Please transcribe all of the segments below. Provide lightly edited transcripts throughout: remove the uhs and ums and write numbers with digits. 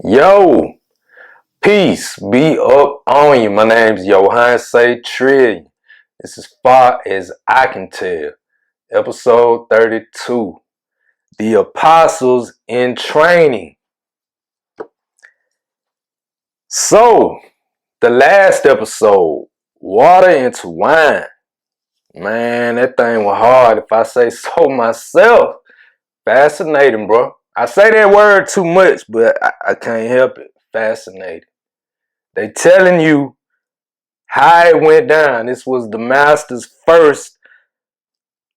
Yo, peace be up on you. My name's Johann Say Trillion. This is far as I can tell. Episode 32. The Apostles in Training. So, the last episode, water into wine. Man, that thing was hard if I say so myself. Fascinating, bro. I say that word too much, but I can't help it. Fascinating. They telling you how it went down. This was the master's first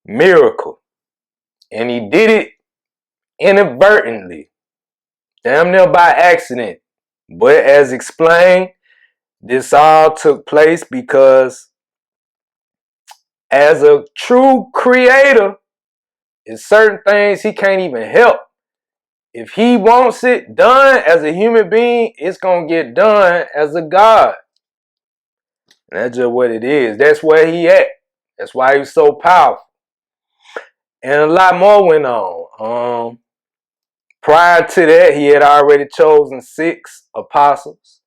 miracle. And he did it inadvertently, damn near by accident. But as explained, this all took place because as a true creator, there's certain things he can't even help. If he wants it done as a human being, it's going to get done as a God. And that's just what it is. That's where he at. That's why he's so powerful. And a lot more went on. Prior to that, he had already chosen 6 apostles.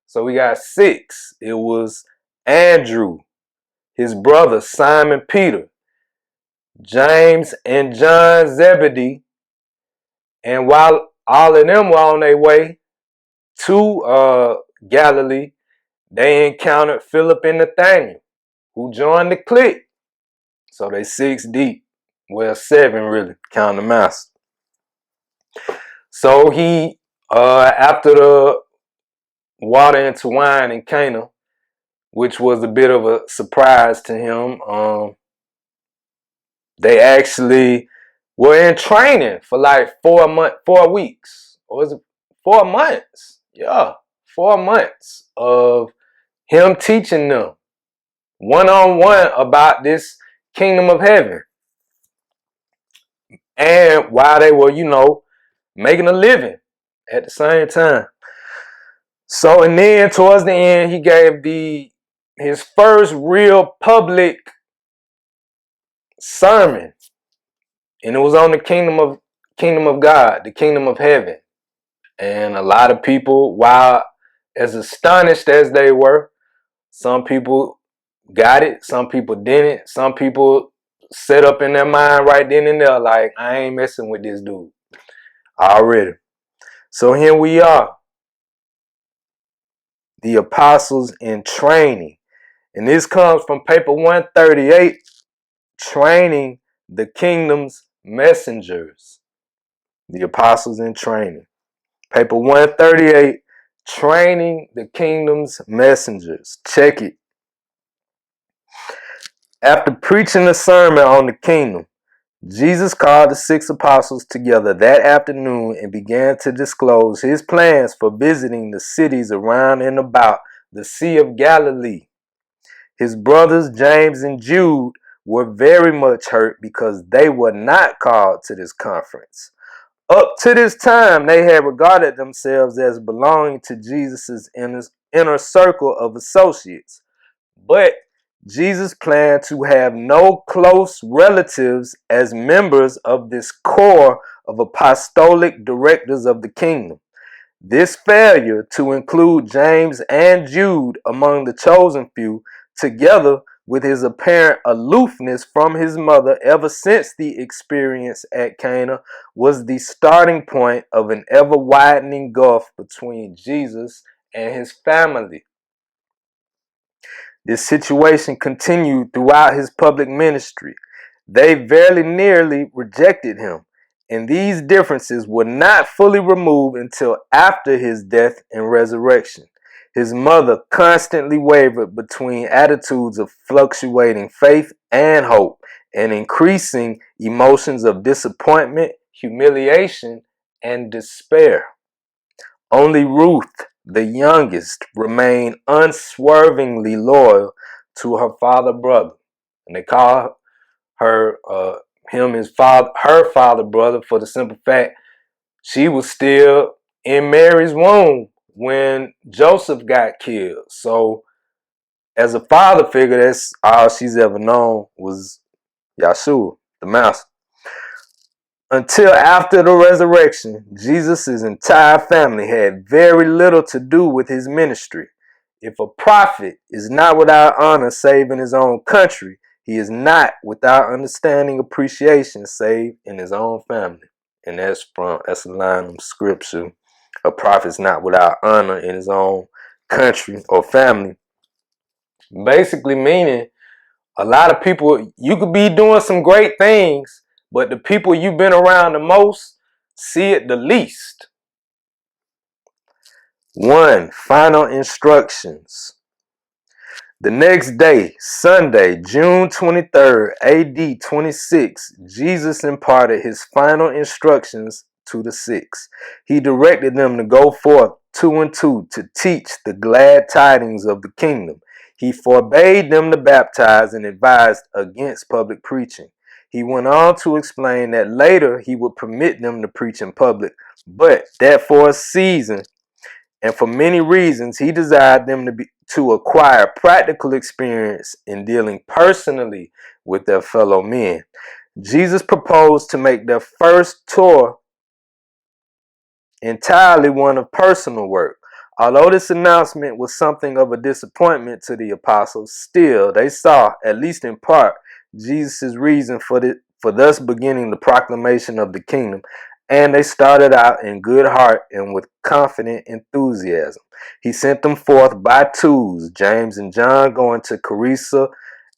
So we got 6. It was Andrew, his brother Simon Peter, James and John Zebedee. And while all of them were on their way to Galilee, they encountered Philip and Nathaniel, who joined the clique. So they 6 deep. Well, 7 really, count the master. So he, after the water into wine in Canaan, which was a bit of a surprise to him, they actually were in training for like 4 weeks. Or was it 4 months? Yeah, 4 months of him teaching them one-on-one about this kingdom of heaven. And while they were, making a living at the same time. So, and then towards the end, he gave his first real public sermon. And it was on the kingdom of God, the kingdom of heaven. And a lot of people, while as astonished as they were, some people got it, some people didn't. Some people set up in their mind right then and there, like, I ain't messing with this dude already. So here we are, the apostles in training. And this comes from paper 138, Training the Kingdom's Messengers. The apostles in training. Paper 138, Training the Kingdom's Messengers. Check it. After preaching a sermon on the kingdom, Jesus called the 6 apostles together that afternoon and began to disclose his plans for visiting the cities around and about the Sea of Galilee. His brothers James and Jude were very much hurt because they were not called to this conference. Up to this time, they had regarded themselves as belonging to Jesus' inner circle of associates. But Jesus planned to have no close relatives as members of this core of apostolic directors of the kingdom. This failure to include James and Jude among the chosen few, together with his apparent aloofness from his mother ever since the experience at Canaan, was the starting point of an ever-widening gulf between Jesus and his family. This situation continued throughout his public ministry. They very nearly rejected him, and these differences were not fully removed until after his death and resurrection. His mother constantly wavered between attitudes of fluctuating faith and hope, and increasing emotions of disappointment, humiliation, and despair. Only Ruth, the youngest, remained unswervingly loyal to her father brother. And they call her her father brother for the simple fact she was still in Mary's womb when Joseph got killed. So as a father figure, that's all she's ever known was Yeshua, the master. Until after the resurrection, Jesus' entire family had very little to do with his ministry. If a prophet is not without honor save in his own country, he is not without understanding appreciation save in his own family. And that's a line of scripture. A prophet's not without honor in his own country or family. Basically meaning a lot of people, you could be doing some great things, but the people you've been around the most see it the least. 1. Final instructions. The next day, Sunday, June 23rd, AD 26, Jesus imparted his final instructions to the 6. He directed them to go forth 2 and 2 to teach the glad tidings of the kingdom. He forbade them to baptize and advised against public preaching. He went on to explain that later he would permit them to preach in public, but that for a season and for many reasons, he desired them to acquire practical experience in dealing personally with their fellow men. Jesus proposed to make their first tour entirely one of personal work. Although this announcement was something of a disappointment to the apostles, still they saw, at least in part, Jesus' reason for thus beginning the proclamation of the kingdom, and they started out in good heart and with confident enthusiasm. He sent them forth by twos, James and John going to Caesarea,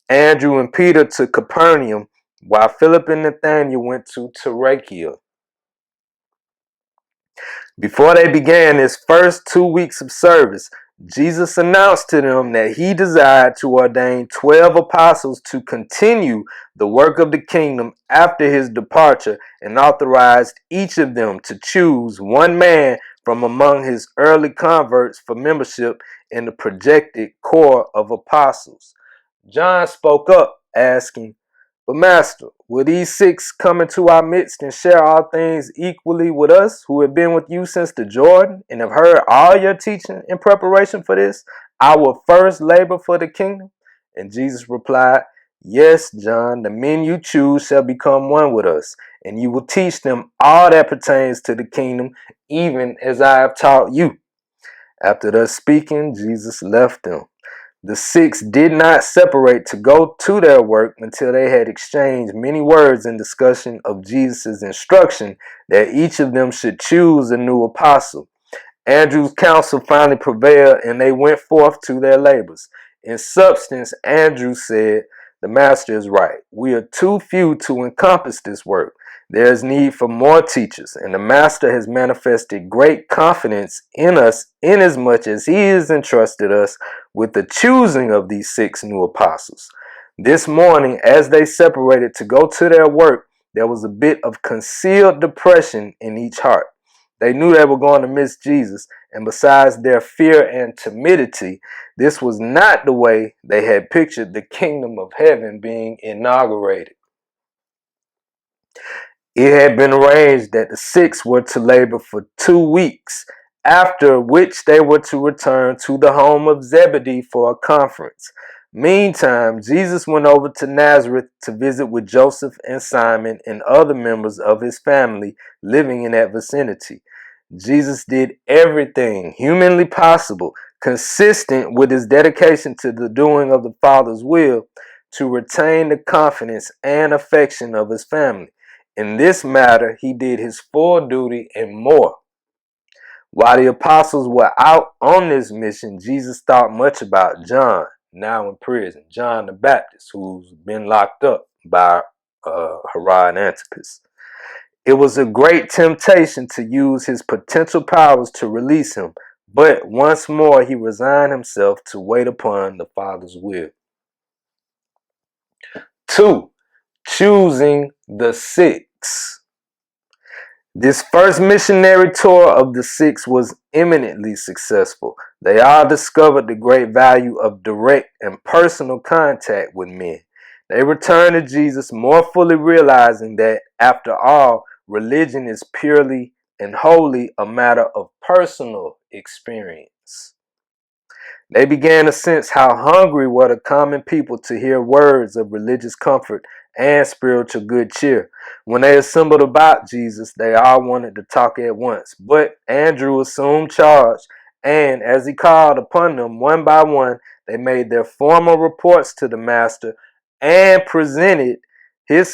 Andrew and Peter to Capernaum, while Philip and Nathanael went to Tyrachia. Before they began his first 2 weeks of service, Jesus announced to them that he desired to ordain 12 apostles to continue the work of the kingdom after his departure, and authorized each of them to choose one man from among his early converts for membership in the projected corps of apostles. John spoke up, asking, "But Master, will these 6 come into our midst and share all things equally with us who have been with you since the Jordan and have heard all your teaching in preparation for this, our first labor for the kingdom?" And Jesus replied, "Yes, John, the men you choose shall become one with us, and you will teach them all that pertains to the kingdom, even as I have taught you." After thus speaking, Jesus left them. The 6 did not separate to go to their work until they had exchanged many words in discussion of Jesus' instruction that each of them should choose a new apostle. Andrew's counsel finally prevailed, and they went forth to their labors. In substance, Andrew said, "The master is right. We are too few to encompass this work. There is need for more teachers, and the master has manifested great confidence in us inasmuch as he has entrusted us with the choosing of these 6 new apostles." This morning, as they separated to go to their work, there was a bit of concealed depression in each heart. They knew they were going to miss Jesus, and besides their fear and timidity, this was not the way they had pictured the kingdom of heaven being inaugurated. It had been arranged that the 6 were to labor for 2 weeks, after which they were to return to the home of Zebedee for a conference. Meantime, Jesus went over to Nazareth to visit with Joseph and Simon and other members of his family living in that vicinity. Jesus did everything humanly possible, consistent with his dedication to the doing of the Father's will, to retain the confidence and affection of his family. In this matter, he did his full duty and more. While the apostles were out on this mission, Jesus thought much about John, now in prison, John the Baptist, who's been locked up by Herod Antipas. It was a great temptation to use his potential powers to release him, but once more he resigned himself to wait upon the Father's will. 2. Choosing the 6. This first missionary tour of the 6 was eminently successful. They all discovered the great value of direct and personal contact with men. They returned to Jesus more fully realizing that, after all, religion is purely and wholly a matter of personal experience. They began to sense how hungry were the common people to hear words of religious comfort and spiritual good cheer. When they assembled about Jesus, they all wanted to talk at once. But Andrew assumed charge, and as he called upon them one by one, they made their formal reports to the master and presented their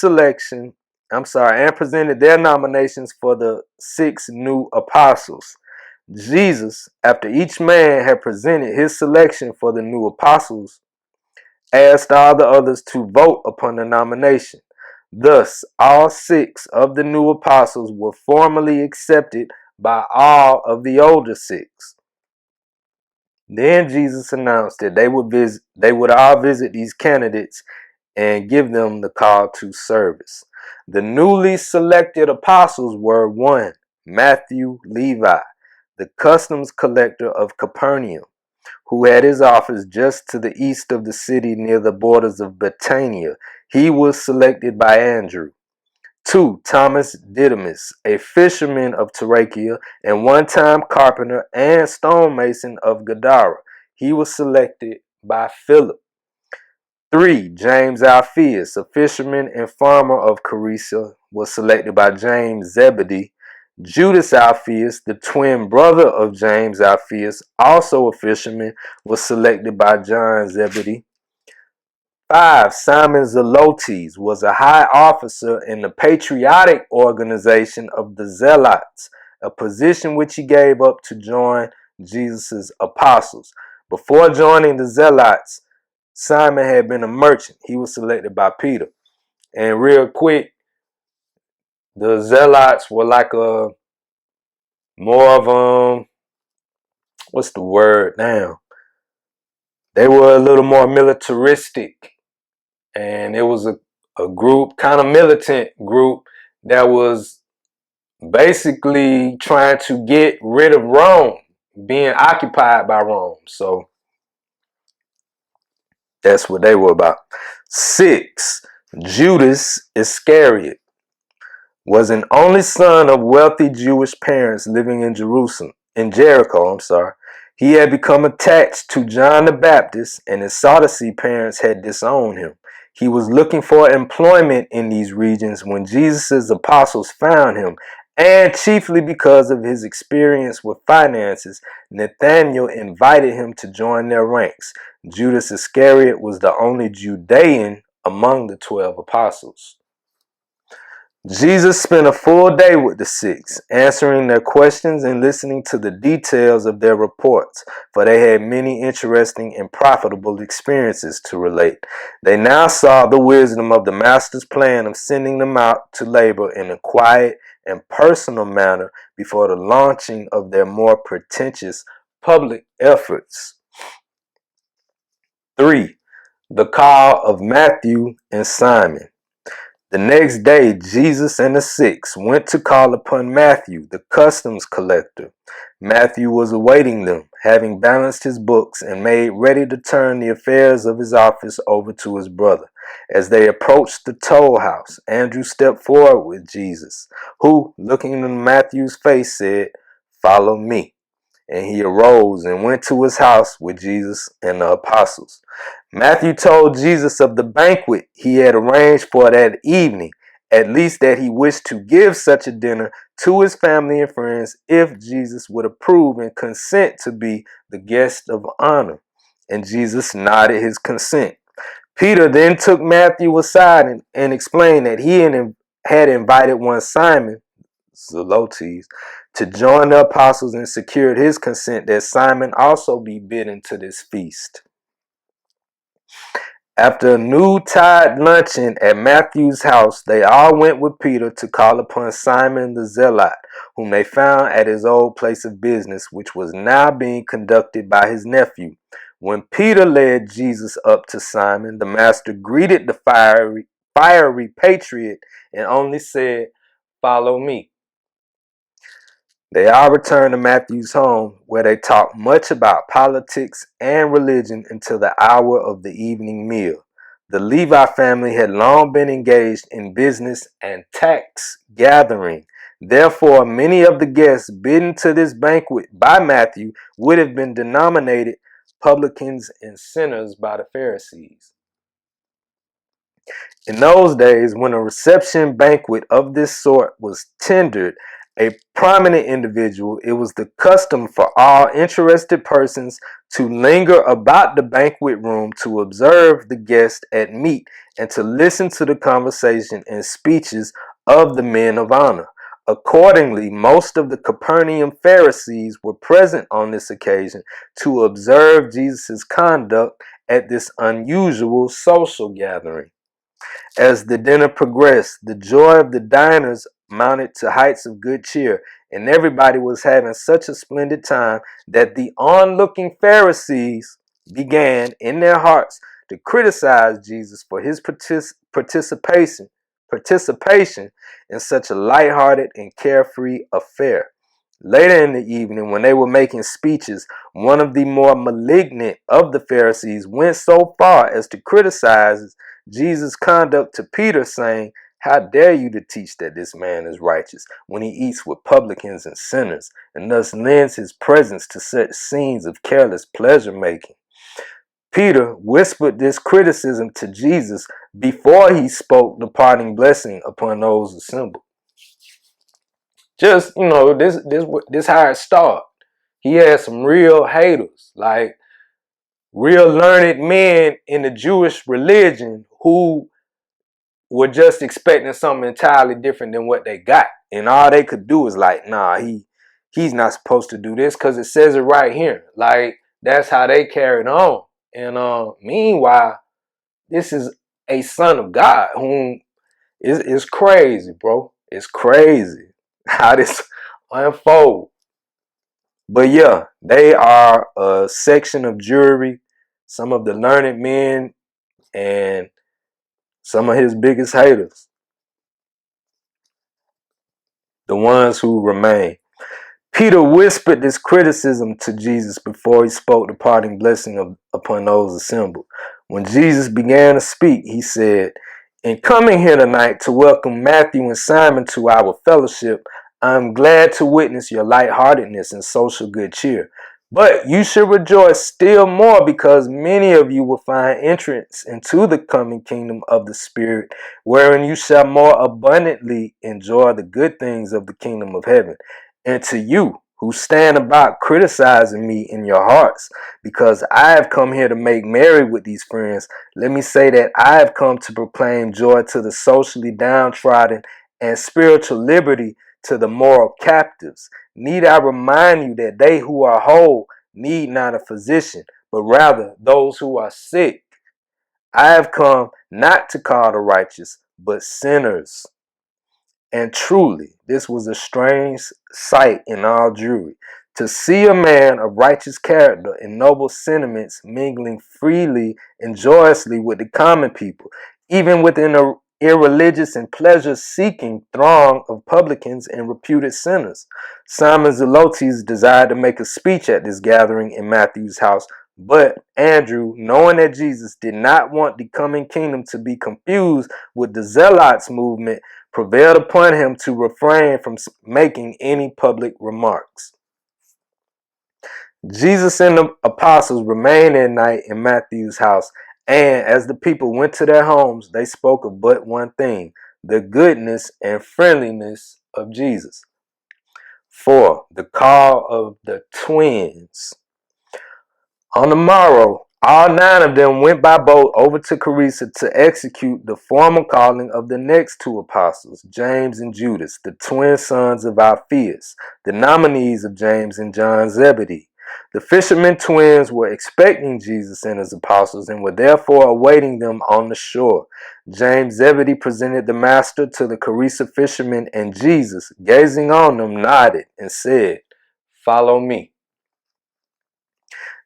nominations for the 6 new apostles. Jesus, after each man had presented his selection for the new apostles, asked all the others to vote upon the nomination. Thus, all 6 of the new apostles were formally accepted by all of the older 6. Then Jesus announced that they would all visit these candidates and give them the call to service. The newly selected apostles were 1. Matthew Levi, the customs collector of Capernaum, who had his office just to the east of the city near the borders of Bethania. He was selected by Andrew. 2. Thomas Didymus, a fisherman of Tyrrhenia and one-time carpenter and stonemason of Gadara. He was selected by Philip. 3. James Alpheus, a fisherman and farmer of Caesarea, was selected by James Zebedee. Judas Alpheus, the twin brother of James Alpheus, also a fisherman, was selected by John Zebedee. 5. Simon Zelotes was a high officer in the patriotic organization of the Zelotes, a position which he gave up to join Jesus' apostles. Before joining the Zelotes, Simon had been a merchant. He was selected by Peter. And real quick, the Zelotes were like a more of what's the word now? They were a little more militaristic, and it was a group, kind of militant group, that was basically trying to get rid of Rome, being occupied by Rome. So that's what they were about. 6. Judas Iscariot was an only son of wealthy Jewish parents living in Jericho. He had become attached to John the Baptist, and his Sadducee parents had disowned him. He was looking for employment in these regions when Jesus' apostles found him, and chiefly because of his experience with finances, Nathanael invited him to join their ranks. Judas Iscariot was the only Judean among the 12 apostles. Jesus spent a full day with the 6, answering their questions and listening to the details of their reports, for they had many interesting and profitable experiences to relate. They now saw the wisdom of the Master's plan of sending them out to labor in a quiet and personal manner before the launching of their more pretentious public efforts. 3. The call of Matthew and Simon. The next day, Jesus and the 6 went to call upon Matthew, the customs collector. Matthew was awaiting them, having balanced his books and made ready to turn the affairs of his office over to his brother. As they approached the toll house, Andrew stepped forward with Jesus, who, looking in Matthew's face, said, "Follow me." And he arose and went to his house with Jesus and the apostles. Matthew told Jesus of the banquet he had arranged for that evening, at least that he wished to give such a dinner to his family and friends if Jesus would approve and consent to be the guest of honor. And Jesus nodded his consent. Peter then took Matthew aside and explained that he had invited one Simon, Zelotes, to join the apostles, and secured his consent that Simon also be bidden to this feast. After a noontide luncheon at Matthew's house, they all went with Peter to call upon Simon the Zealot, whom they found at his old place of business, which was now being conducted by his nephew. When Peter led Jesus up to Simon, the master greeted the fiery patriot and only said, "Follow me." They all returned to Matthew's home, where they talked much about politics and religion until the hour of the evening meal. The Levi family had long been engaged in business and tax gathering. Therefore, many of the guests bidden to this banquet by Matthew would have been denominated publicans and sinners by the Pharisees. In those days, when a reception banquet of this sort was tendered a prominent individual, it was the custom for all interested persons to linger about the banquet room to observe the guest at meat and to listen to the conversation and speeches of the men of honor. Accordingly, most of the Capernaum Pharisees were present on this occasion to observe Jesus' conduct at this unusual social gathering. As the dinner progressed, the joy of the diners mounted to heights of good cheer, and everybody was having such a splendid time that the onlooking Pharisees began in their hearts to criticize Jesus for his participation in such a lighthearted and carefree affair. Later in the evening, when they were making speeches, one of the more malignant of the Pharisees went so far as to criticize Jesus' conduct to Peter, saying, "How dare you to teach that this man is righteous when he eats with publicans and sinners, and thus lends his presence to such scenes of careless pleasure making?" Peter whispered this criticism to Jesus before he spoke the parting blessing upon those assembled. Just, this how it started. He had some real haters, like real learned men in the Jewish religion who were just expecting something entirely different than what they got. And all they could do is like, nah, he's not supposed to do this because it says it right here. Like, that's how they carried on. And meanwhile, this is a son of God whom is crazy, bro. It's crazy how this unfolds. But yeah, they are a section of jury, some of the learned men, and some of his biggest haters, the ones who remain. Peter whispered this criticism to Jesus before he spoke the parting blessing upon those assembled. When Jesus began to speak, he said, "In coming here tonight to welcome Matthew and Simon to our fellowship, I am glad to witness your lightheartedness and social good cheer. But you should rejoice still more because many of you will find entrance into the coming kingdom of the Spirit, wherein you shall more abundantly enjoy the good things of the kingdom of heaven. And to you who stand about criticizing me in your hearts, because I have come here to make merry with these friends, let me say that I have come to proclaim joy to the socially downtrodden and spiritual liberty to the moral captives. Need I remind you that they who are whole need not a physician, but rather those who are sick. I have come not to call the righteous, but sinners." And truly, this was a strange sight in all Jewry, to see a man of righteous character and noble sentiments mingling freely and joyously with the common people, even within a irreligious and pleasure-seeking throng of publicans and reputed sinners. Simon Zelotes desired to make a speech at this gathering in Matthew's house, but Andrew, knowing that Jesus did not want the coming kingdom to be confused with the Zelotes movement, prevailed upon him to refrain from making any public remarks. Jesus and the apostles remained that night in Matthew's house, and as the people went to their homes, they spoke of but one thing: the goodness and friendliness of Jesus. 4. The call of the twins. On the morrow, all 9 of them went by boat over to Caesarea to execute the formal calling of the next 2 apostles, James and Judas, the twin sons of Alpheus, the nominees of James and John Zebedee. The fishermen twins were expecting Jesus and his apostles and were therefore awaiting them on the shore. James Zebedee presented the master to the Caesarea fishermen, and Jesus, gazing on them, nodded and said, "Follow me."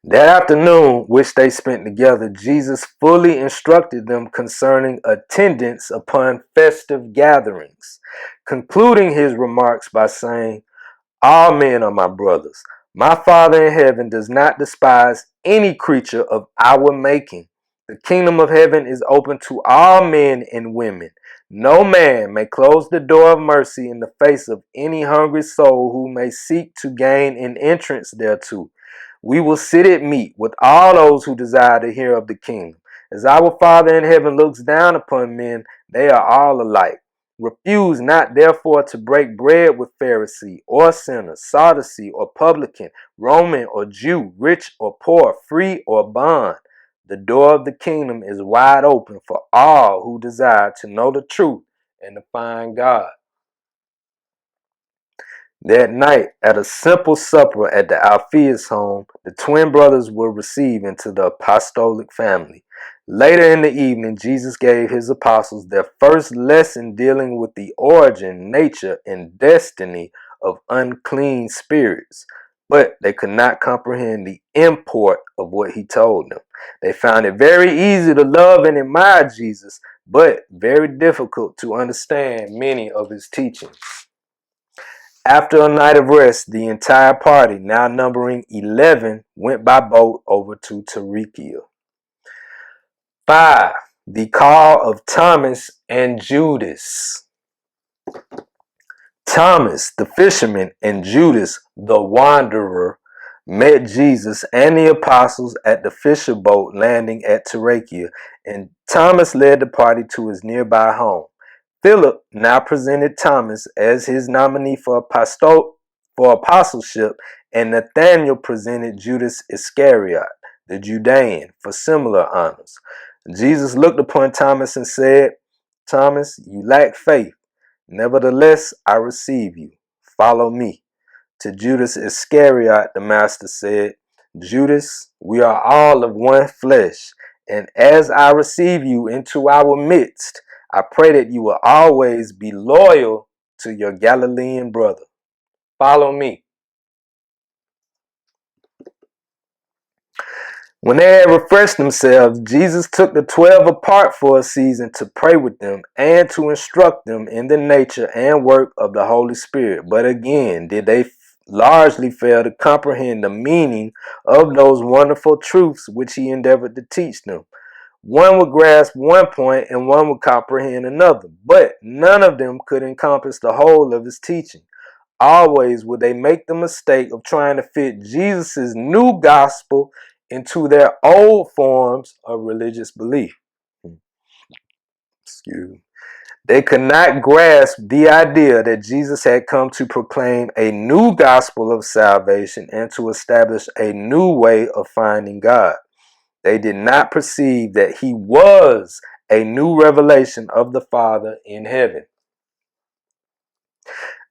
That afternoon, which they spent together, Jesus fully instructed them concerning attendance upon festive gatherings, concluding his remarks by saying, "All men are my brothers. My Father in heaven does not despise any creature of our making. The kingdom of heaven is open to all men and women. No man may close the door of mercy in the face of any hungry soul who may seek to gain an entrance thereto. We will sit at meat with all those who desire to hear of the kingdom. As our Father in heaven looks down upon men, they are all alike. Refuse not therefore to break bread with Pharisee or sinner, Sadducee or publican, Roman or Jew, rich or poor, free or bond. The door of the kingdom is wide open for all who desire to know the truth and to find God. That night, at a simple supper at the Alpheus home, the twin brothers were received into the apostolic family. Later in the evening, Jesus gave his apostles their first lesson dealing with the origin, nature, and destiny of unclean spirits. But they could not comprehend the import of what he told them. They found it very easy to love and admire Jesus, but very difficult to understand many of his teachings. After a night of rest, the entire party, now numbering 11, went by boat over to Tarikia. 5. The call of Thomas and Judas. Thomas, the fisherman, and Judas, the wanderer, met Jesus and the apostles at the fisher boat landing at Tarikia, and Thomas led the party to his nearby home. Philip now presented Thomas as his nominee for apostleship, and Nathanael presented Judas Iscariot, the Judean, for similar honors. Jesus looked upon Thomas and said, "Thomas, you lack faith. Nevertheless, I receive you. Follow me." To Judas Iscariot, the master said, "Judas, we are all of one flesh, and as I receive you into our midst, I pray that you will always be loyal to your Galilean brother. Follow me." When they had refreshed themselves, Jesus took the 12 apart for a season to pray with them and to instruct them in the nature and work of the Holy Spirit. But again, did they largely fail to comprehend the meaning of those wonderful truths which he endeavored to teach them. One would grasp one point and one would comprehend another, but none of them could encompass the whole of his teaching. Always would they make the mistake of trying to fit Jesus' new gospel into their old forms of religious belief. Excuse me. They could not grasp the idea that Jesus had come to proclaim a new gospel of salvation and to establish a new way of finding God. They did not perceive that he was a new revelation of the Father in heaven.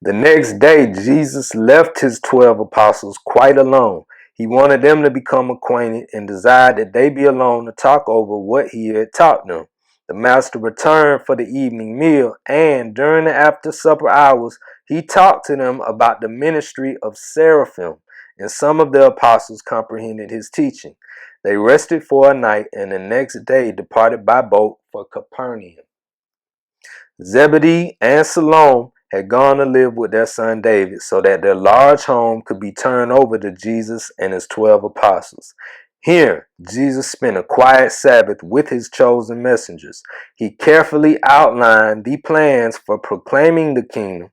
The next day, Jesus left his 12 apostles quite alone. He wanted them to become acquainted and desired that they be alone to talk over what he had taught them. The master returned for the evening meal, and during the after supper hours, he talked to them about the ministry of seraphim, and some of the apostles comprehended his teaching. They rested for a night, and the next day departed by boat for Capernaum. Zebedee and Salome had gone to live with their son David so that their large home could be turned over to Jesus and his 12 apostles. Here, Jesus spent a quiet Sabbath with his chosen messengers. He carefully outlined the plans for proclaiming the kingdom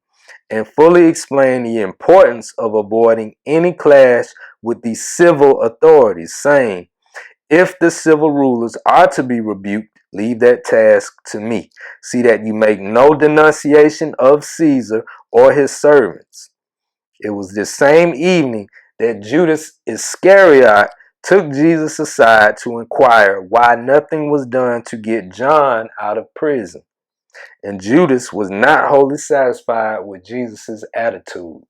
and fully explained the importance of avoiding any clash with the civil authorities, saying, "If the civil rulers are to be rebuked, leave that task to me. See that you make no denunciation of Caesar or his servants." It was this same evening that Judas Iscariot took Jesus aside to inquire why nothing was done to get John out of prison. And Judas was not wholly satisfied with Jesus' attitude.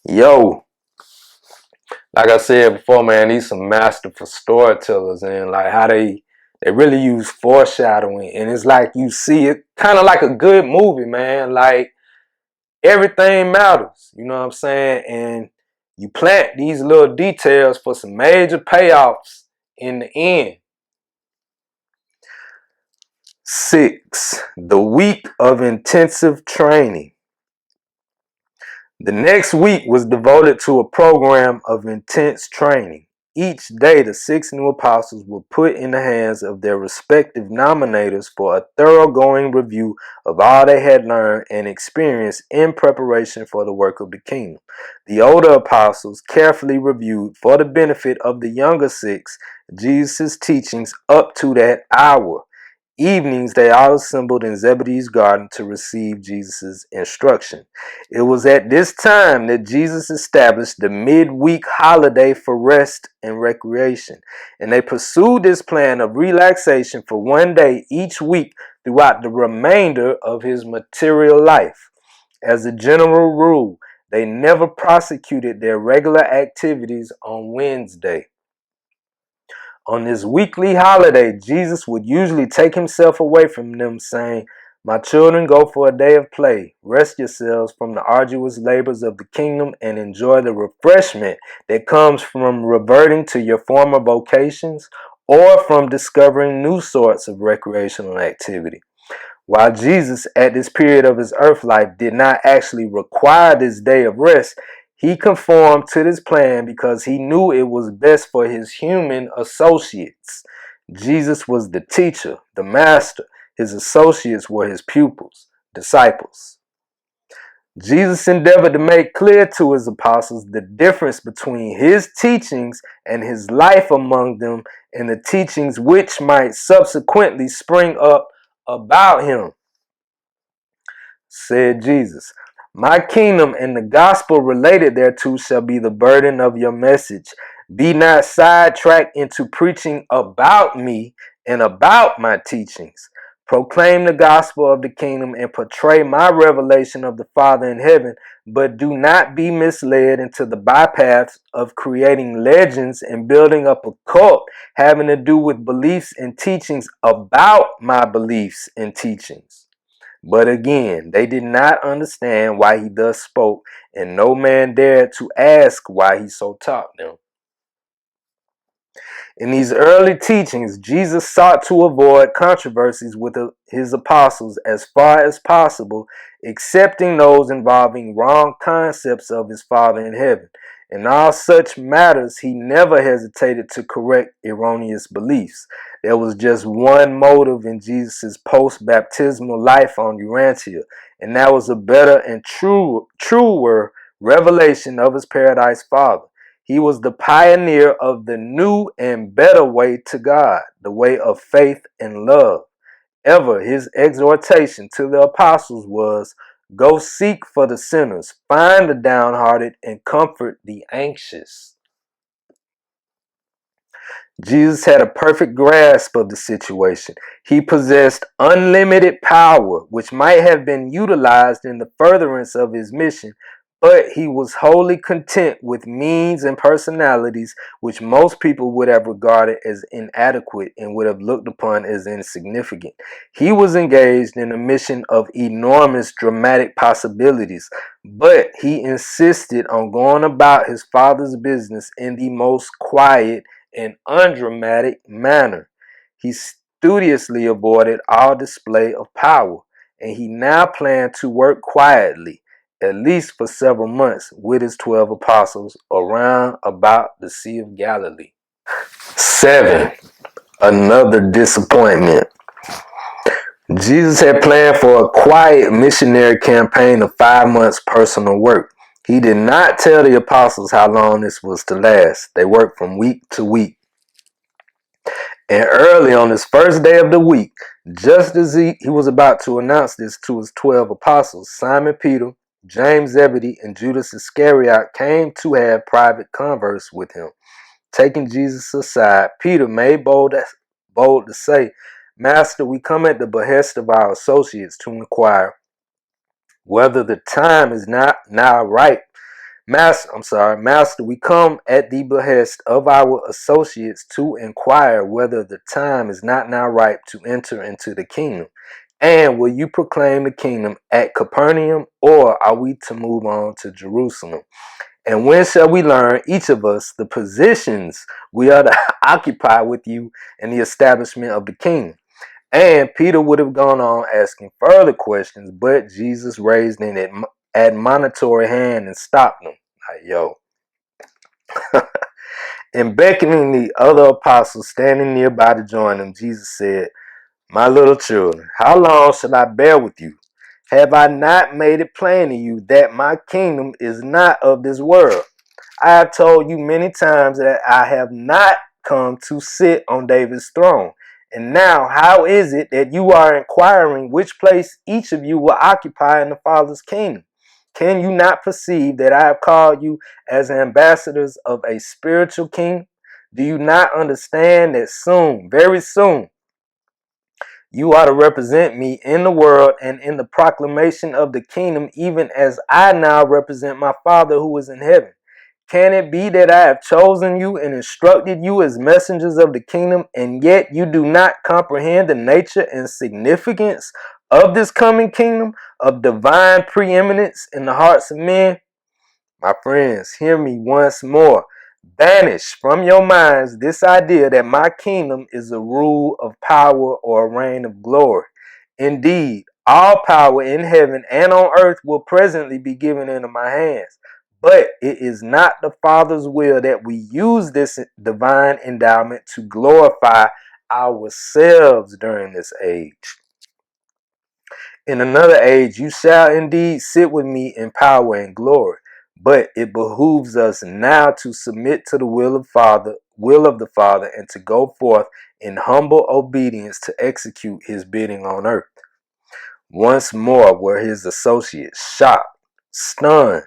Yo, like I said before, man, these some masterful storytellers, and like how they really use foreshadowing, and it's like you see it kind of like a good movie, man. Like everything matters, you know what I'm saying? And you plant these little details for some major payoffs in the end. 6. The week of intensive training. The next week was devoted to a program of intense training. each day the 6 new apostles were put in the hands of their respective nominators for a thoroughgoing review of all they had learned and experienced in preparation for the work of the kingdom. The older apostles carefully reviewed, for the benefit of the younger 6, Jesus' teachings up to that hour. Evenings, they all assembled in Zebedee's garden to receive Jesus' instruction. It was at this time that Jesus established the midweek holiday for rest and recreation, and they pursued this plan of relaxation for one day each week throughout the remainder of his material life. As a general rule, they never prosecuted their regular activities on Wednesday. On this weekly holiday, Jesus would usually take himself away from them, saying, "My children, go for a day of play. Rest yourselves from the arduous labors of the kingdom and enjoy the refreshment that comes from reverting to your former vocations or from discovering new sorts of recreational activity." While Jesus, at this period of his earth life, did not actually require this day of rest, he conformed to this plan because he knew it was best for his human associates. Jesus was the teacher, the master. His associates were his pupils, disciples. Jesus endeavored to make clear to his apostles the difference between his teachings and his life among them and the teachings which might subsequently spring up about him. Said Jesus, "My kingdom and the gospel related thereto shall be the burden of your message. Be not sidetracked into preaching about me and about my teachings. Proclaim the gospel of the kingdom and portray my revelation of the Father in heaven, but do not be misled into the bypaths of creating legends and building up a cult having to do with beliefs and teachings about my beliefs and teachings." But again, they did not understand why he thus spoke, and no man dared to ask why he so taught them. In these early teachings, Jesus sought to avoid controversies with his apostles as far as possible, accepting those involving wrong concepts of his Father in heaven. In all such matters, he never hesitated to correct erroneous beliefs. There was just one motive in Jesus' post-baptismal life on Urantia, and that was a better and truer revelation of his paradise Father. He was the pioneer of the new and better way to God, the way of faith and love. Ever his exhortation to the apostles was, "Go seek for the sinners, find the downhearted, and comfort the anxious." Jesus had a perfect grasp of the situation. He possessed unlimited power, which might have been utilized in the furtherance of his mission, but he was wholly content with means and personalities which most people would have regarded as inadequate and would have looked upon as insignificant. He was engaged in a mission of enormous dramatic possibilities, but he insisted on going about his Father's business in the most quiet and undramatic manner. He studiously avoided all display of power, and he now planned to work quietly, at least for several months, with his 12 apostles around about the Sea of Galilee. 7. Another disappointment. Jesus had planned for a quiet missionary campaign of 5 months personal work. He did not tell the apostles how long this was to last. They worked from week to week. And early on his first day of the week, just as he was about to announce this to his 12 apostles, Simon Peter, James Zebedee, and Judas Iscariot came to have private converse with him. Taking Jesus aside, Peter made bold to say, "Master, we come at the behest of our associates to inquire whether the time is not now ripe. Master, we come at the behest of our associates to inquire whether the time is not now ripe to enter into the kingdom. And will you proclaim the kingdom at Capernaum, or are we to move on to Jerusalem? And when shall we learn, each of us, the positions we are to occupy with you in the establishment of the kingdom?" And Peter would have gone on asking further questions, but Jesus raised an admonitory hand and stopped him. Like, yo. And beckoning the other apostles standing nearby to join them, Jesus said, "My little children, how long shall I bear with you? Have I not made it plain to you that my kingdom is not of this world? I have told you many times that I have not come to sit on David's throne. And now, how is it that you are inquiring which place each of you will occupy in the Father's kingdom? Can you not perceive that I have called you as ambassadors of a spiritual kingdom? Do you not understand that soon, very soon, you are to represent me in the world and in the proclamation of the kingdom, even as I now represent my Father who is in heaven? Can it be that I have chosen you and instructed you as messengers of the kingdom, and yet you do not comprehend the nature and significance of this coming kingdom, of divine preeminence in the hearts of men? My friends, hear me once more. Banish from your minds this idea that my kingdom is a rule of power or a reign of glory. Indeed, all power in heaven and on earth will presently be given into my hands. But it is not the Father's will that we use this divine endowment to glorify ourselves during this age. In another age, you shall indeed sit with me in power and glory. But it behooves us now to submit to the will of the Father, and to go forth in humble obedience to execute his bidding on earth. Once more were his associates shocked, stunned.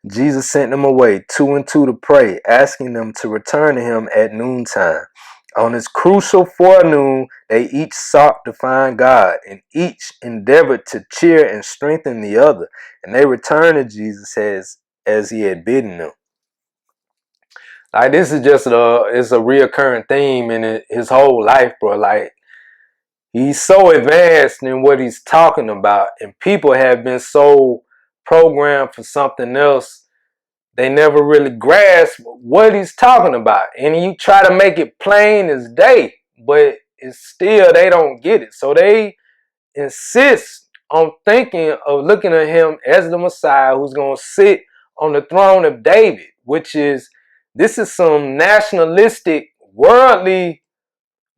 Jesus sent them away two and two to pray, asking them to return to him at noontime. On this crucial forenoon, they each sought to find God, and each endeavored to cheer and strengthen the other. And they returned to Jesus as he had bidden them. Like, this is just it's a reoccurring theme in his whole life, bro. Like, he's so advanced in what he's talking about, and people have been so programmed for something else, they never really grasp what he's talking about. And you try to make it plain as day, but it's still, they don't get it. So they insist on thinking of looking at him as the Messiah who's going to sit on the throne of David, this is some nationalistic, worldly,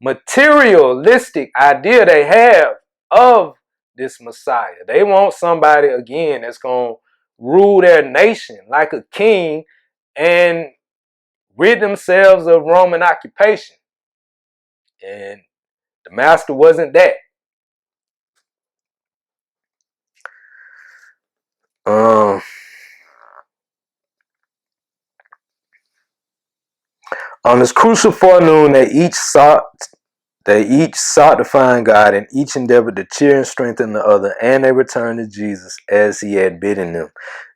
materialistic idea they have of this Messiah. They want somebody, again, that's going to rule their nation like a king and rid themselves of Roman occupation. And the master wasn't that. On this crucial forenoon, they each sought to find God, and each endeavored to cheer and strengthen the other, and they returned to Jesus as he had bidden them.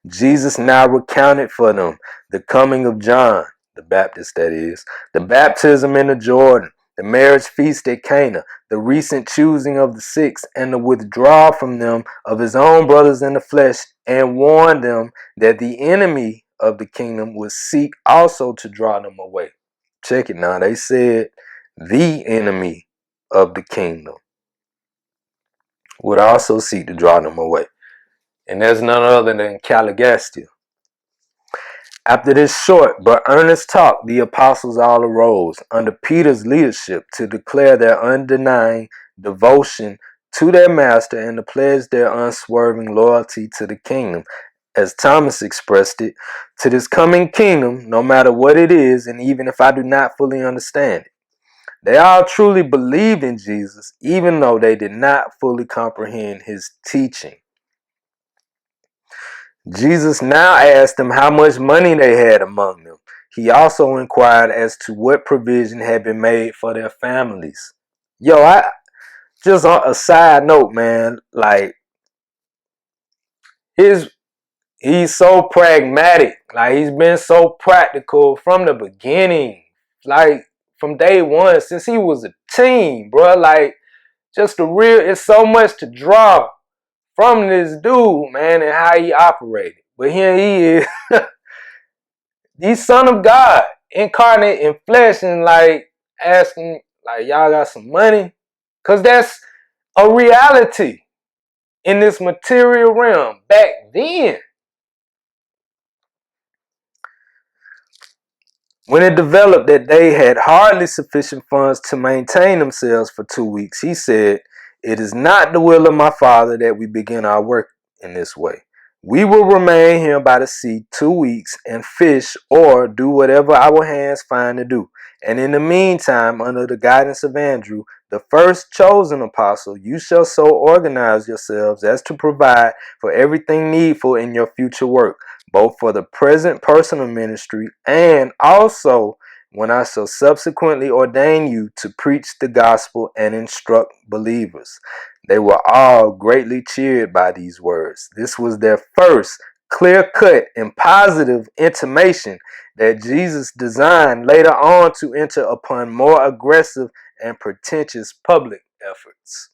Jesus now recounted for them the coming of John the Baptist, that is, the baptism in the Jordan, the marriage feast at Canaan, the recent choosing of the 6, and the withdrawal from them of his own brothers in the flesh, and warned them that the enemy of the kingdom would seek also to draw them away. Check it now. They said the enemy of the kingdom would also seek to draw them away. And there's none other than Caligastia. After this short but earnest talk, the apostles all arose under Peter's leadership to declare their undenying devotion to their master and to pledge their unswerving loyalty to the kingdom. As Thomas expressed it, to this coming kingdom, no matter what it is, and even if I do not fully understand it. They all truly believed in Jesus, even though they did not fully comprehend his teaching. Jesus now asked them how much money they had among them. He also inquired as to what provision had been made for their families. Just on a side note, man, like, he's so pragmatic. Like, he's been so practical from the beginning. Like, from day one, since he was a teen, bro. Like, it's so much to draw from this dude, man, and how he operated. But here he is, the Son of God, incarnate in flesh, and like asking, like, y'all got some money? Because that's a reality in this material realm back then. When it developed that they had hardly sufficient funds to maintain themselves for 2 weeks, he said, "It is not the will of my Father that we begin our work in this way. We will remain here by the sea 2 weeks and fish or do whatever our hands find to do. And in the meantime, under the guidance of Andrew, the first chosen apostle, you shall so organize yourselves as to provide for everything needful in your future work, both for the present personal ministry and also when I shall subsequently ordain you to preach the gospel and instruct believers." They were all greatly cheered by these words. This was their first clear-cut and positive intimation that Jesus designed later on to enter upon more aggressive and pretentious public efforts.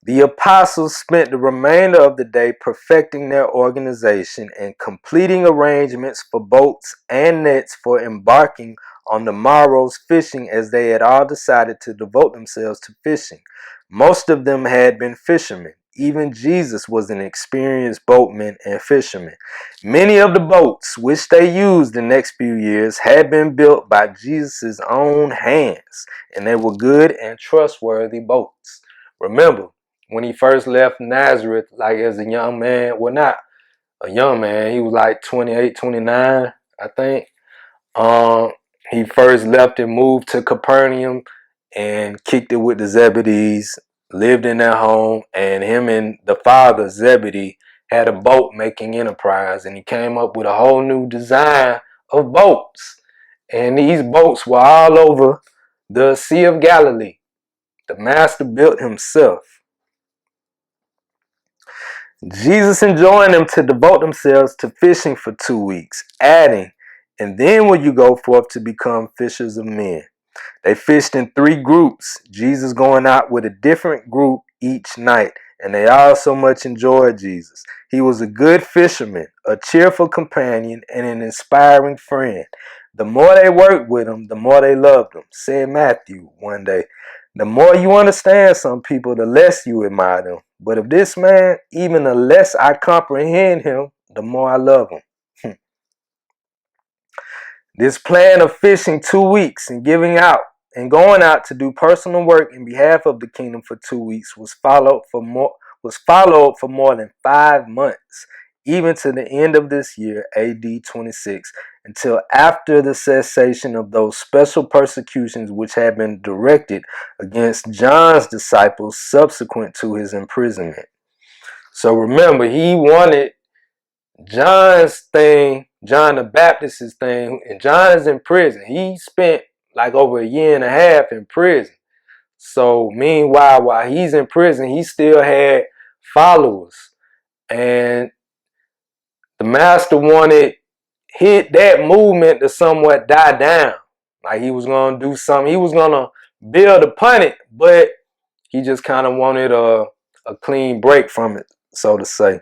The apostles spent the remainder of the day perfecting their organization and completing arrangements for boats and nets for embarking on the morrow's fishing, as they had all decided to devote themselves to fishing. Most of them had been fishermen. Even Jesus was an experienced boatman and fisherman. Many of the boats which they used the next few years had been built by Jesus' own hands, and they were good and trustworthy boats. Remember, when he first left Nazareth, like as a young man, well, not a young man, he was like 28, 29, I think. He first left and moved to Capernaum and kicked it with the Zebedees, lived in their home, and him and the father, Zebedee, had a boat making enterprise, and he came up with a whole new design of boats. And these boats were all over the Sea of Galilee. The master built himself. Jesus enjoined them to devote themselves to fishing for 2 weeks, adding, "And then will you go forth to become fishers of men." They fished in 3 groups, Jesus going out with a different group each night, and they all so much enjoyed Jesus. He was a good fisherman, a cheerful companion, and an inspiring friend. The more they worked with him, the more they loved him, said Matthew one day. The more you understand some people, the less you admire them. But of this man, even the less I comprehend him, the more I love him. This plan of fishing 2 weeks and going out to do personal work in behalf of the kingdom for 2 weeks was followed for more than 5 months, even to the end of this year, AD 26, until after the cessation of those special persecutions which had been directed against John's disciples subsequent to his imprisonment. So remember, he wanted John's thing, John the Baptist's thing, and John is in prison. He spent like over a year and a half in prison. So meanwhile, while he's in prison, he still had followers. And the master wanted that movement to somewhat die down. Like he was going to do something. He was going to build upon it, but he just kind of wanted a clean break from it, so to say.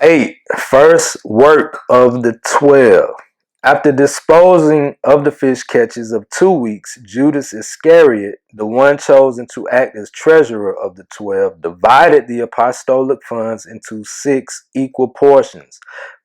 8. First work of the 12. After disposing of the fish catches of 2 weeks, Judas Iscariot, the one chosen to act as treasurer of the 12, divided the apostolic funds into 6 equal portions,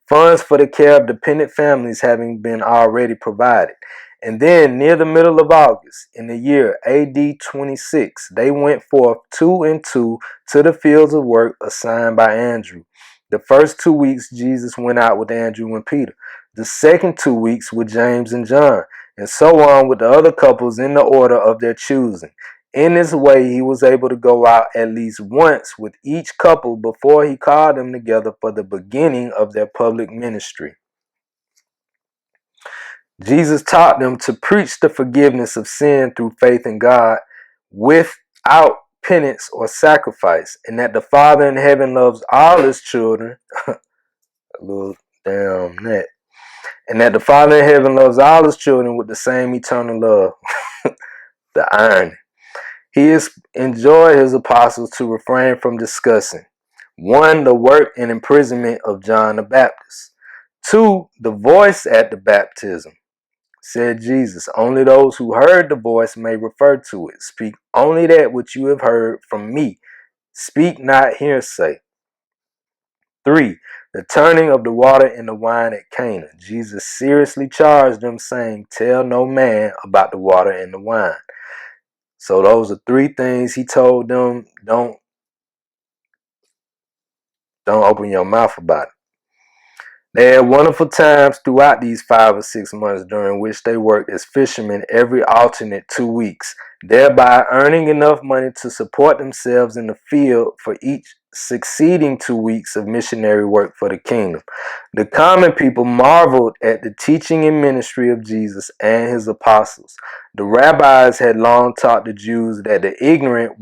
funds for the care of dependent families having been already provided. And then, near the middle of August, in the year AD 26, they went forth 2 and 2 to the fields of work assigned by Andrew. The first 2 weeks, Jesus went out with Andrew and Peter. The second 2 weeks with James and John, and so on with the other couples in the order of their choosing. In this way, he was able to go out at least once with each couple before he called them together for the beginning of their public ministry. Jesus taught them to preach the forgiveness of sin through faith in God without penance or sacrifice, and that the Father in heaven loves all his children. A little damn net. And that the Father in heaven loves all his children with the same eternal love. The irony. He has enjoined his apostles to refrain from discussing 1. The work and imprisonment of John the Baptist. 2. The voice at the baptism. Said Jesus, only those who heard the voice may refer to it. Speak only that which you have heard from me. Speak not hearsay. 3. the turning of the water into wine at Canaan. Jesus seriously charged them, saying, "Tell no man about the water and the wine." So those are three things he told them. Don't open your mouth about it. They had wonderful times throughout these 5 or 6 months, during which they worked as fishermen every alternate 2 weeks, thereby earning enough money to support themselves in the field for each succeeding 2 weeks of missionary work for the kingdom. The common people marveled at the teaching and ministry of Jesus and his apostles. The rabbis had long taught the Jews that the ignorant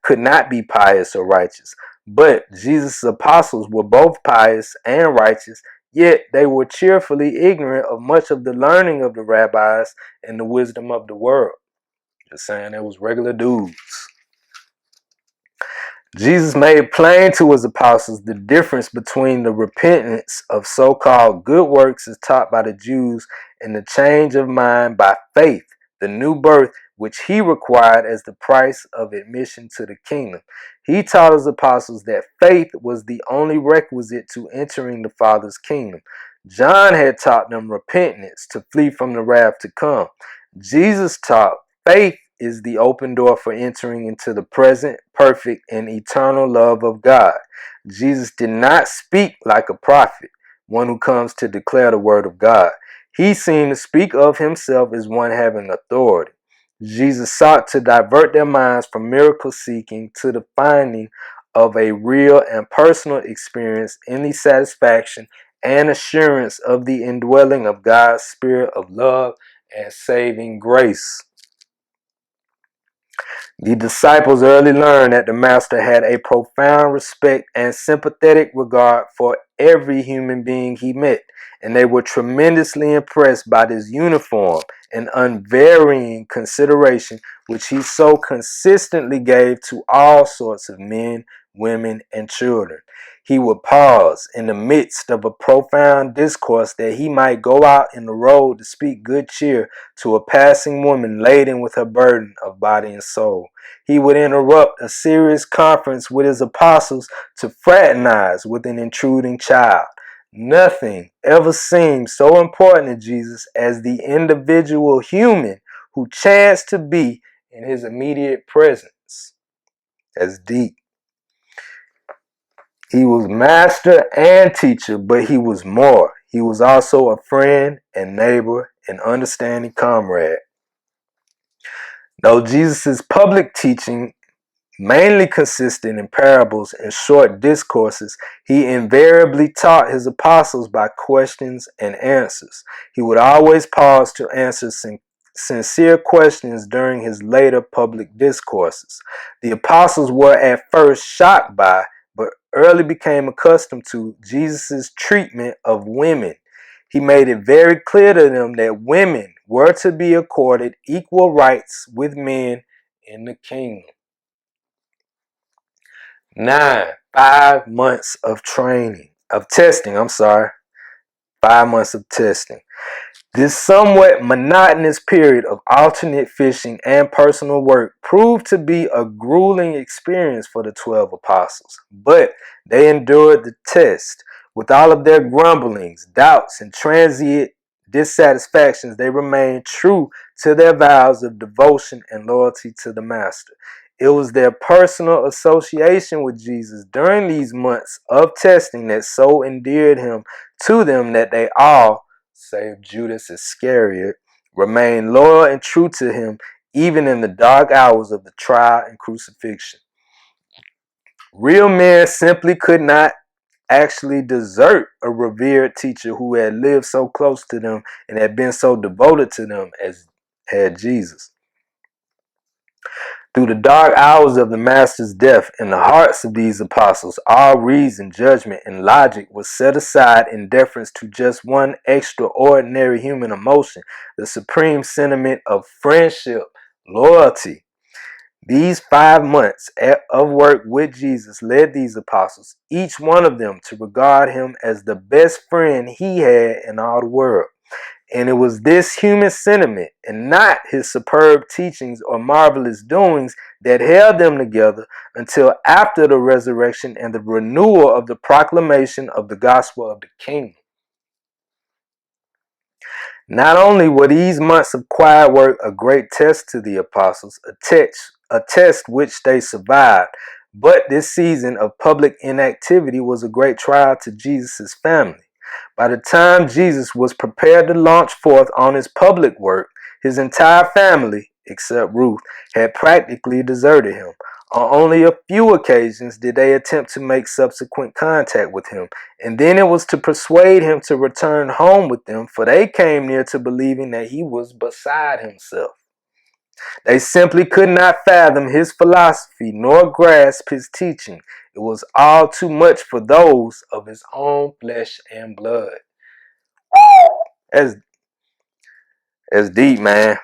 could not be pious or righteous, but Jesus' apostles were both pious and righteous. Yet they were cheerfully ignorant of much of the learning of the rabbis and the wisdom of the world. Just saying, they was regular dudes. Jesus made plain to his apostles the difference between the repentance of so-called good works as taught by the Jews and the change of mind by faith, the new birth which he required as the price of admission to the kingdom. He taught his apostles that faith was the only requisite to entering the Father's kingdom. John had taught them repentance to flee from the wrath to come. Jesus taught faith is the open door for entering into the present, perfect, and eternal love of God. Jesus did not speak like a prophet, one who comes to declare the word of God. He seemed to speak of himself as one having authority. Jesus sought to divert their minds from miracle seeking to the finding of a real and personal experience in the satisfaction and assurance of the indwelling of God's spirit of love and saving grace. The disciples early learned that the Master had a profound respect and sympathetic regard for every human being he met, and they were tremendously impressed by this uniform and unvarying consideration which he so consistently gave to all sorts of men, women, and children. He would pause in the midst of a profound discourse that he might go out in the road to speak good cheer to a passing woman laden with her burden of body and soul. He would interrupt a serious conference with his apostles to fraternize with an intruding child. Nothing ever seemed so important to Jesus as the individual human who chanced to be in his immediate presence. That's deep. He was master and teacher, but he was more. He was also a friend and neighbor and understanding comrade. Though Jesus' public teaching mainly consisted in parables and short discourses, he invariably taught his apostles by questions and answers. He would always pause to answer sincere questions during his later public discourses. The apostles were at first shocked by, but early became accustomed to, Jesus' treatment of women. He made it very clear to them that women were to be accorded equal rights with men in the kingdom. 5 months of testing. 5 months of testing. This somewhat monotonous period of alternate fishing and personal work proved to be a grueling experience for the 12 apostles, but they endured the test. With all of their grumblings, doubts, and transient dissatisfactions, they remained true to their vows of devotion and loyalty to the Master. It was their personal association with Jesus during these months of testing that so endeared him to them that they all, save Judas Iscariot, remained loyal and true to him even in the dark hours of the trial and crucifixion. Real men simply could not actually desert a revered teacher who had lived so close to them and had been so devoted to them as had Jesus. Through the dark hours of the Master's death, in the hearts of these apostles, all reason, judgment, and logic was set aside in deference to just one extraordinary human emotion, the supreme sentiment of friendship, loyalty. These 5 months of work with Jesus led these apostles, each one of them, to regard him as the best friend he had in all the world. And it was this human sentiment and not his superb teachings or marvelous doings that held them together until after the resurrection and the renewal of the proclamation of the gospel of the kingdom. Not only were these months of quiet work a great test to the apostles, a test which they survived, but this season of public inactivity was a great trial to Jesus' family. By the time Jesus was prepared to launch forth on his public work, his entire family, except Ruth, had practically deserted him. On only a few occasions did they attempt to make subsequent contact with him, and then it was to persuade him to return home with them, for they came near to believing that he was beside himself. They simply could not fathom his philosophy nor grasp his teaching. It was all too much for those of his own flesh and blood. That's deep, man.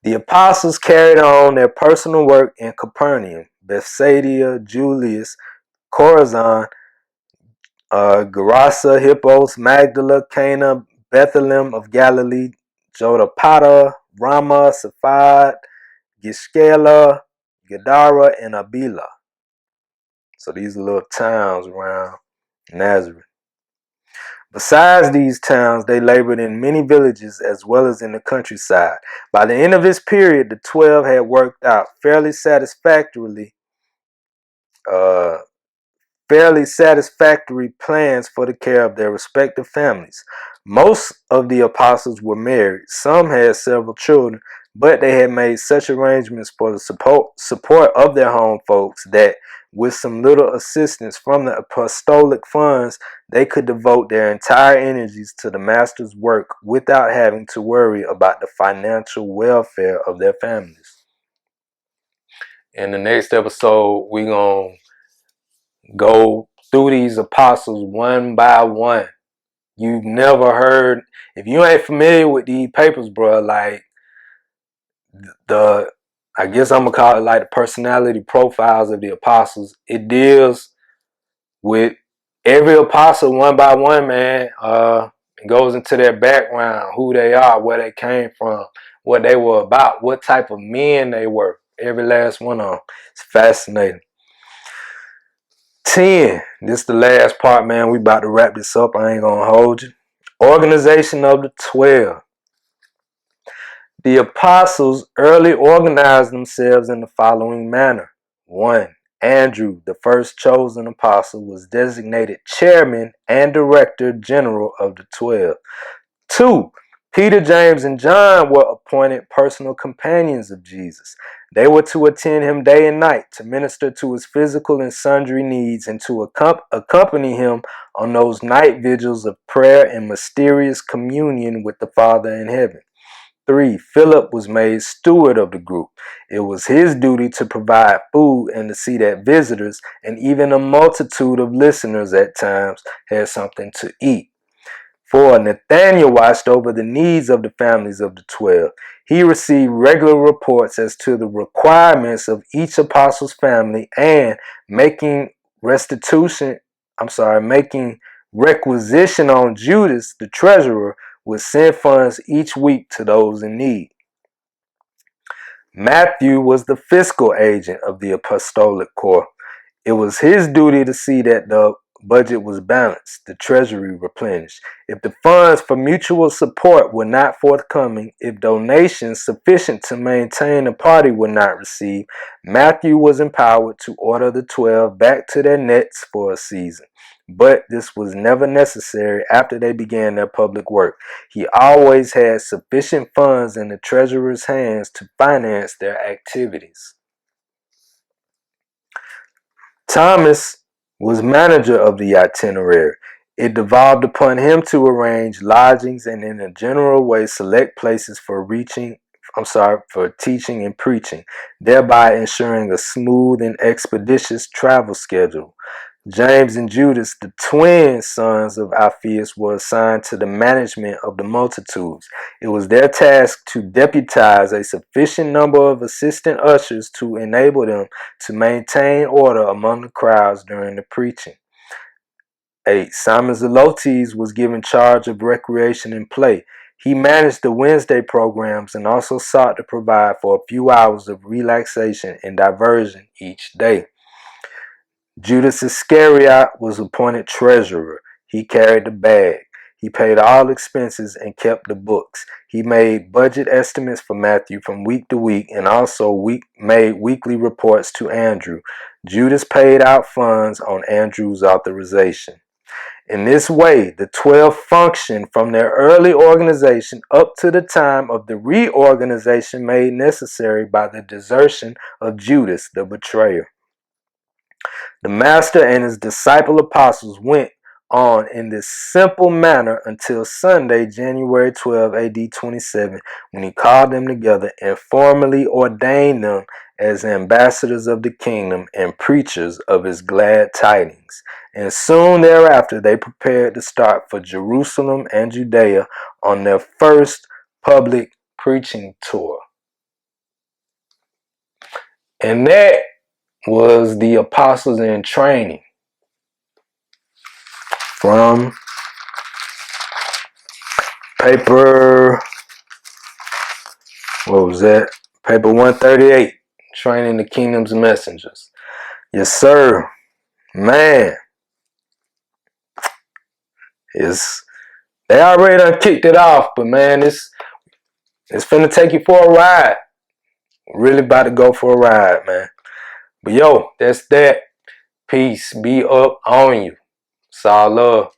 The apostles carried on their personal work in Capernaum, Bethsaida, Julias, Chorazin, Gerasa, Hippos, Magdala, Cana, Bethlehem of Galilee, Jotapata, Ramah, Saphad, Gishgala, Gadara, and Abila. So these are little towns around Nazareth. Besides these towns, they labored in many villages as well as in the countryside. By the end of this period, the 12 had worked out fairly satisfactory plans for the care of their respective families. Most of the apostles were married. Some had several children, but they had made such arrangements for the support of their home folks that with some little assistance from the apostolic funds, they could devote their entire energies to the master's work without having to worry about the financial welfare of their families. In the next episode, we're going to go through these apostles one by one. You've never heard, if you ain't familiar with these papers, bro, like I guess I'm gonna call it like the personality profiles of the apostles. It deals with every apostle one by one, man. It goes into their background, who they are, where they came from, what they were about, what type of men they were. Every last one of them. It's fascinating. 10. This is the last part, man. We about to wrap this up. I ain't gonna hold you. Organization of the 12. The apostles early organized themselves in the following manner. 1. Andrew, the first chosen apostle, was designated chairman and director general of the 12. 2. Peter, James, and John were appointed personal companions of Jesus. They were to attend him day and night, to minister to his physical and sundry needs, and to accompany him on those night vigils of prayer and mysterious communion with the Father in heaven. 3. Philip was made steward of the group. It was his duty to provide food and to see that visitors and even a multitude of listeners at times had something to eat. 4. Nathanael watched over the needs of the families of the 12. He received regular reports as to the requirements of each apostle's family and making requisition on Judas, the treasurer, would send funds each week to those in need. Matthew was the fiscal agent of the apostolic corps. It was his duty to see that the budget was balanced, the treasury replenished. If the funds for mutual support were not forthcoming, if donations sufficient to maintain a party were not received, Matthew was empowered to order the 12 back to their nets for a season. But this was never necessary after they began their public work. He always had sufficient funds in the treasurer's hands to finance their activities. Thomas was manager of the itinerary. It devolved upon him to arrange lodgings and in a general way select places for teaching and preaching, thereby ensuring a smooth and expeditious travel schedule. James and Judas, the twin sons of Alpheus, were assigned to the management of the multitudes. It was their task to deputize a sufficient number of assistant ushers to enable them to maintain order among the crowds during the preaching. 8. Simon Zelotes was given charge of recreation and play. He managed the Wednesday programs and also sought to provide for a few hours of relaxation and diversion each day. Judas Iscariot was appointed treasurer. He carried the bag. He paid all expenses and kept the books. He made budget estimates for Matthew from week to week and also made weekly reports to Andrew. Judas paid out funds on Andrew's authorization. In this way, the 12 functioned from their early organization up to the time of the reorganization made necessary by the desertion of Judas, the betrayer. The Master and his disciple apostles went on in this simple manner until Sunday, January 12, AD 27, when he called them together and formally ordained them as ambassadors of the kingdom and preachers of his glad tidings. And soon thereafter, they prepared to start for Jerusalem and Judea on their first public preaching tour. And that was the apostles in training from paper, what was that? Paper 138, Training the Kingdom's Messengers. Yes, sir. Man. They already done kicked it off, but man, it's finna take you for a ride. Really about to go for a ride, man. But yo, that's that. Peace be up on you. It's all love.